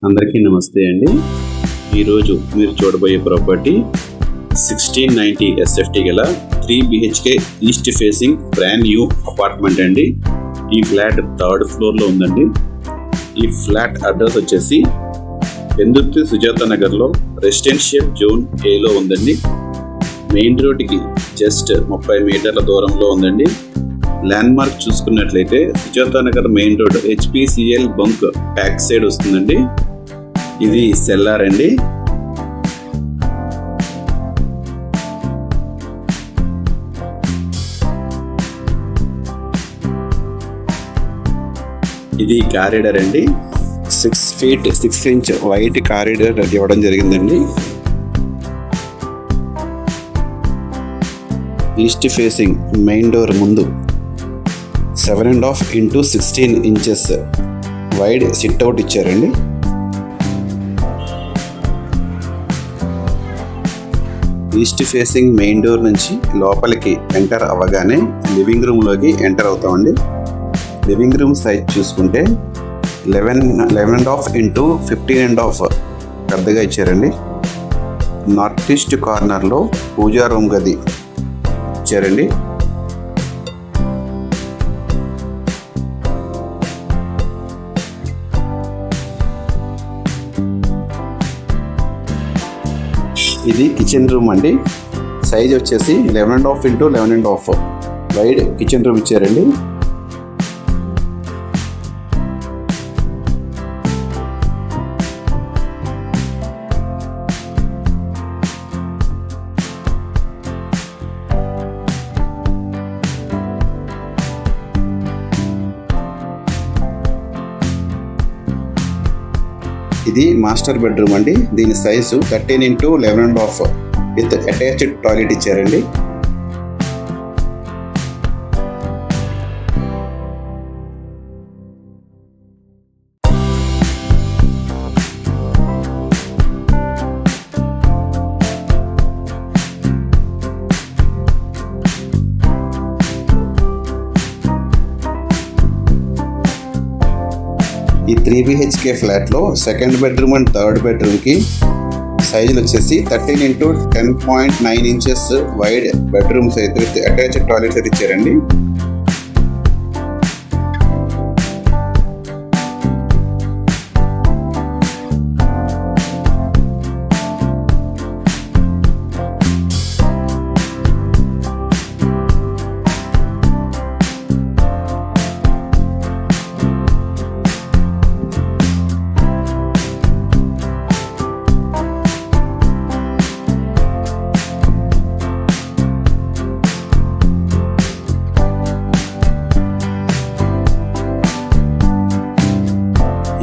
అందరికీ నమస్తే అండి. ఈరోజు మీరు చూడబోయే ప్రాపర్టీ 1690 SFT గల 3 BHK east facing brand new apartment అండి. ఈ ఫ్లాట్ 3rd ఫ్లోర్లో ఉందండి. ఈ ఫ్లాట్ అడ్రస్ వచ్చేసి పెందుర్తి సుజాత నగర్లో రెసిడెన్షియల్ జోన్ ఏలో ఉందండి. మెయిన్ రోడ్డుకి జస్ట్ 30 మీటర్ల దూరంలో ఉందండి. ల్యాండ్ మార్క్ చూసుకున్నట్లయితే Sujatha Nagar main road HPCL bunk back side వస్తుందండి. ఇది సెల్లార్ అండి. ఇది కారిడార్ అండి. 6 feet 6 inch వైట్ కారిడార్ ఇవ్వడం జరిగిందండి. ఈస్ట్ ఫేసింగ్ మెయిన్ డోర్ ముందు 7.5 into 16 inches వైడ్ సిట్అవుట్ ఇచ్చారండి. ఈస్ట్ ఫేసింగ్ మెయిన్ డోర్ నుంచి లోపలికి ఎంటర్ అవ్వగానే లివింగ్ రూమ్లోకి ఎంటర్ అవుతామండి. లివింగ్ రూమ్ సైజ్ చూసుకుంటే 11.5 into 15.5 పెద్దగా ఇచ్చారండి. నార్త్ ఈస్ట్ కార్నర్లో పూజా రూమ్ గది ఇచ్చారండి. ఇది కిచెన్ రూమ్ అండి. సైజ్ వచ్చేసి 11.5 into 11.5 వైడ్ కిచెన్ రూమ్ ఇచ్చారండి. ఇది మాస్టర్ బెడ్రూమ్ అండి. దీని size 13 into 11.5 with attached toilet ఇచ్చారండి. ఈ 3 BHK ఫ్లాట్లో సెకండ్ బెడ్రూమ్ అండ్ థర్డ్ బెడ్రూమ్కి సైజులు వచ్చేసి 13 into 10.9 inches వైడ్ బెడ్రూమ్స్ అయితే అటాచ్డ్ టాయిలెట్స్ అయితే ఇచ్చారండి.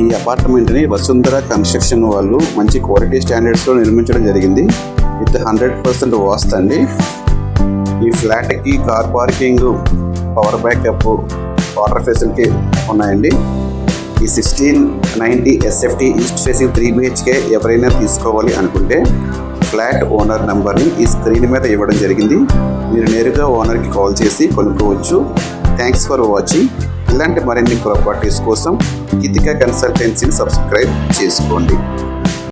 ఈ అపార్ట్మెంట్ని వసుంధర కన్స్ట్రక్షన్ వాళ్ళు మంచి క్వాలిటీ స్టాండర్డ్స్లో నిర్మించడం జరిగింది. విత్ 100% వాస్తు అండి. ఈ ఫ్లాట్కి car parking, power backup, water facility ఉన్నాయండి. ఈ 1690 SFT ఈస్ట్ ఫేసింగ్ 3 BHK ఎవరైనా తీసుకోవాలి అనుకుంటే ఫ్లాట్ ఓనర్ నెంబర్ని ఈ స్క్రీన్ మీద ఇవ్వడం జరిగింది. మీరు నేరుగా ఓనర్కి కాల్ చేసి కొనుక్కోవచ్చు. Thanks for watching. ఇలాంటి మరిన్ని ప్రాపర్టీస్ కోసం గీతికా కన్సల్టెన్సీని సబ్స్క్రైబ్ చేసుకోండి.